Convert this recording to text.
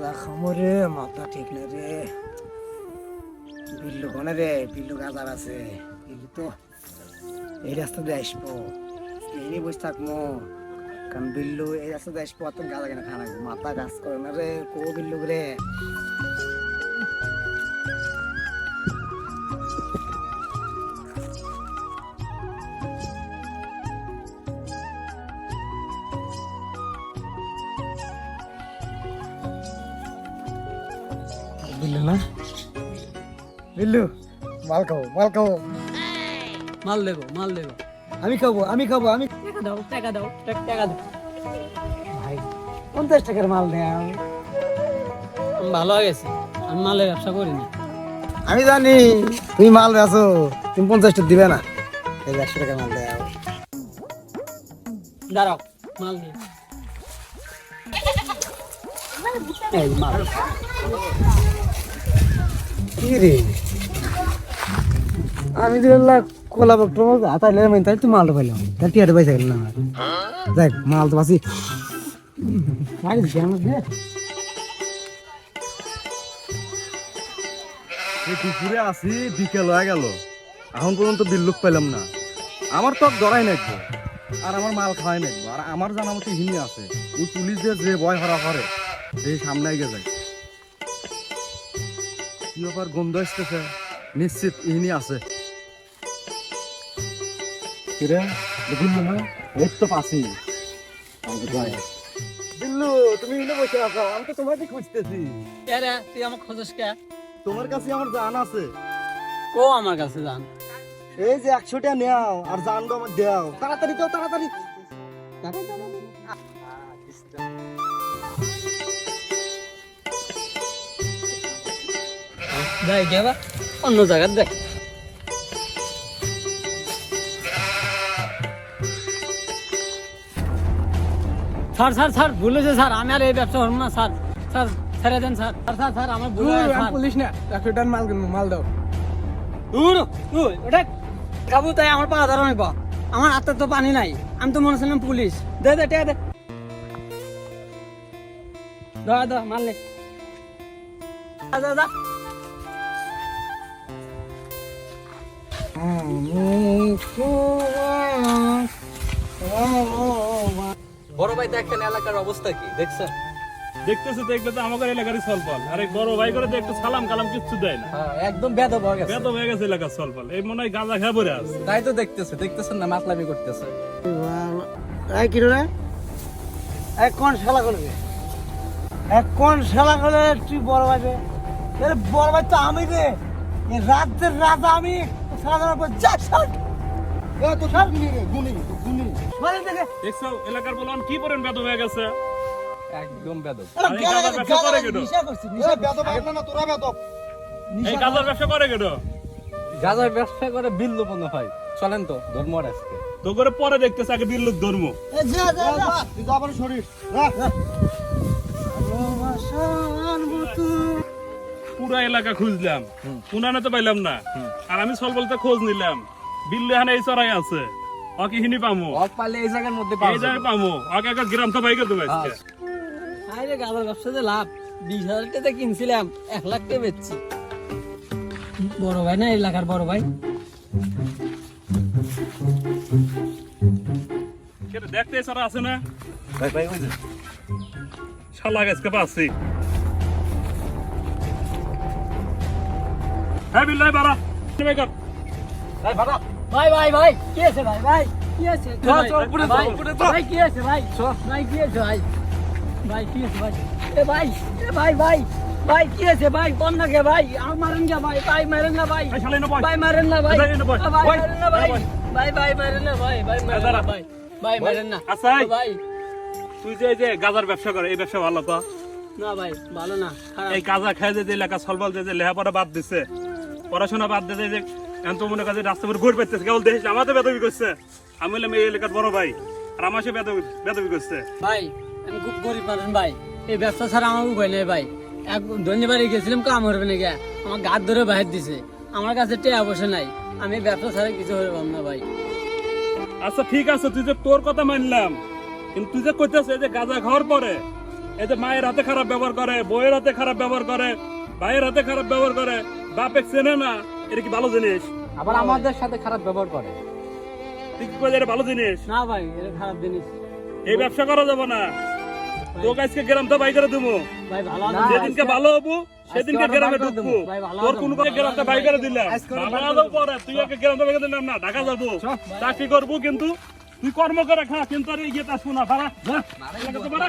গাঁজা খামো রে, মাথা ঠিক না রে। বিল্লু কোনে রে? বিল্লু গাঁজার আছে। বিল্লু তো এই রাস্তা দিয়ে আসবো, এই নিয়ে বসে থাকবো। কারণ বিল্লু এই রাস্তা দিয়ে আসবো, অত গাঁজা কেন খানা, মাথা গাছ করে না রে। কো বিল্লু রে? বিল্লু না? বিল্লু, মাল খাবো, মাল খাবো। মাল দেবো, মাল দেবো। আমি খাবো, আমি খাবো, আমি। টাকা দাও, টাকা দাও, টাকা দাও। ভাই 50 টাকার মাল দেয়। আমি ভালো হয়ে গেছি, আমি মালের ব্যবসা করি না। আমি জানি তুমি মাল বেচো, তুমি 50 টাকা দিবে না। এই 100 টাকার মাল দেয়। দাঁড়াও, মাল নিয়ে। এই মাল। কি রে? আমি দিল্লা কোলা বক্ত হাতাইলে মানে তাই তো মালটা পাইলাম, তাই টিয়াটা পয়সা গেল না। দেখ মাল তো বাসি দুপুরে আসি, বিকেল হয়ে গেল, এখন পর্যন্ত বিল্লুক পেলাম না। আমার তো ধরাই নাকবো আর আমার মাল খাওয়াই নাকবো। আর আমার জানা মতো হিনি আছে, ওই পুলিশদের যে ভয় হরা করে সেই সামনে এগিয়ে যায়। কি ব্যাপার, গন্ধ আসতেছে, নিশ্চিত ইহিনি আছে। কিরে বিল্লু না? এই তো পাশি। বিল্লু, তুমি এনে বসে আছো, আমি তো তোমাকে খুঁজতেছি। কে রে, তুই আমার খোঁজস কে? তোমার কাছে আমার জান আছে। কো আমার কাছে যান। এই যে 100 টাকা নেও আর জানটা আমার দেও, তাড়াতাড়ি দাও, তাড়াতাড়ি। দেখ কে বা অন্য জায়গায় দেখ। স্যার স্যার স্যার ভুল হয়েছে স্যার, আমি আর এই ব্যবসা করবো না স্যার। স্যার ছেড়ে দেন স্যার। স্যার স্যার স্যার আমার ভুল হয়েছে স্যার। পুলিশ না, 100 টাকার মাল কিনবো, মাল দাও। দূর ওটা খাবো, তাই আমার পা ধরা নেব। আমার হাতে তো পানি নাই, আমি তো মনে ছিলাম পুলিশ। দে দে টেয়া দে, দা মাল নে। দা দা বড় ভাই দেখেন এলাকার অবস্থা কি দেখছেন? দেখতেছে, দেখলে তো আমাদের এলাকারই সলফল। আরে বড় ভাই করে তো একটু সালাম কালাম কিচ্ছু দেয় না। হ্যাঁ, একদম বেদব হয়ে গেছে। বেদ হয়ে গেছে এলাকার সলফল। এই মনে হয় গাঁজা খেয়ে পড়ে আছে। তাই তো দেখতেছেন না, মাতলামি করতেছে। এই কি রে? এই কোন শালা করবে? এই কোন শালা করে তুই বড় ভাই রে? এর বড় ভাই তো আমি রে। এই রাতের রাজা আমি। শালা করে বল যা শালা। এ তো গুনি রে, গুনি। মানে দেখে দেখছো এলাকার বলন কি পরেন বেদ হয়ে গেছে। একদম বেদব। আরে গাঁজার ব্যবসা করে কেন? নিশা করছিস, এ নিশা বেদব আগে না, তোরা বেদব। এই গাঁজার ব্যবসা করে কেন? গাজার ব্যবসা করে বিল্লু মনে হয়। চলেন তো ধর্ম আজকে। তো করে পরে দেখতেছে আগে বিল্লুক ধর্ম। এ যা যা যা। তুই যা পারে শরীর রাখ। ভালোবাসার মতো পুরা এলাকা খুঁজলাম, উনানে তো পাইলাম না। আর আমি সলফলতে খোঁজ নিলাম, বিল্লু এখানে এই চড়াই আছে। ওকে হিনি পামো, অক পালে এই জায়গার মধ্যে এই পাওয়া জায়গায় পামো। ওকে একটা গ্রাম তো বাইকে দেবো আজকে। আরে গালার ব্যবসাতে লাভ। 20,000 টাকা কিনছিলাম, 1 লাখ টাকা বেচছি। বড় ভাই না এলাকার বড় ভাই। কেন দেখতে এই চড়া আছে না? ভাই ভাই ওই যে শালা আজকে পাচ্ছি। হ্যাঁ বিল্লাই বাড়া নেমে কর। ভাই ভাড়া। ভাই ভাই ভাই কি আছে ভাই? ভাই কি আছে? চল, চল, উপরে চল, ভাই, উপরে চল। ভাই কি আছে ভাই? ভাই কি আছে ভাই? ভাই কি আছে ভাই? এ ভাই, এ ভাই ভাই ভাই কি আছে ভাই? কোন নাকে ভাই? আমার মারেন না ভাই, ভাই মারেন না ভাই, এই শালা এনে বয়। ভাই মারেন না ভাই, এই এনে বয়। ভাই বয়। মারেন না ভাই, বয়। ভাই ভাই মারেন না ভাই, ভাই মারেন না ভাই, ভাই মারেন না। আচ্ছা, এই। ভাই তুই যে এই যে গাজার ব্যবসা করে, এই ব্যবসা ভালো তো? না ভাই ভালো না, খারাপ। এই গাজা খেয়ে যে এলাকা সলবল যে লেখাপড়া বাদ দিছে, পড়াশোনা বাদ দিতে যে এখন তো মনে কাছে রাস্তা পর ঘুরে পেতেছে, কেবল দেখিস আমাদের বেদবি করছে। আমি বললাম এই এলাকার বড় ভাই, আর আমার সে বেদবি করছে। ভাই আমি খুব গরিব মানুষ ভাই, এই ব্যবসা ছাড়া আমার উপায় নেই ভাই। এক ধন্যবাড়ি গেছিলাম, কাম হবে না গিয়া আমার গাত ধরে বাহির দিছে। আমার কাছে টাকা পয়সা নাই, আমি ব্যবসা ছাড়া কিছু হয়ে পারবো না ভাই। আচ্ছা ঠিক আছে, তুই যে তোর কথা মানলাম, কিন্তু তুই যে কইতেছে যে গাঁজা খাওয়ার পরে এই যে মায়ের হাতে খারাপ ব্যবহার করে, বউয়ের হাতে খারাপ ব্যবহার করে, ভাইয়ের হাতে খারাপ ব্যবহার করে, বাপে চেনে না, এটা কি ভালো জিনিস? আবার আমাদের সাথে খারাপ ব্যবহার করে। তুই কি কইছিস এটা ভালো জিনিস? না ভাই, এটা খারাপ জিনিস। এই ব্যবসা করা যাবে না। তোকে আজকে গ্রাম তো বাই করে দেবো। ভাই ভালো না, আছেন? যেদিনকে ভালো হবো সেদিনকে আজকে গ্রামে অর্ডার করে ঢুকবো। ভাই, ভালো তোর আছেন? কোন গ্রামটা বাই করে দিলাম, আজকে অর্ডার ভালো করে আলো পরে তুই একটা গ্রামটা বাই করে দিলাম না, ঢাকা যাবো, চাকরি করবো, কিন্তু তুই কর্ম করে খা, কিন্তু আর এই ইয়েতে আসবো না। ভাড়া যা, এলাকা তো ভাড়া।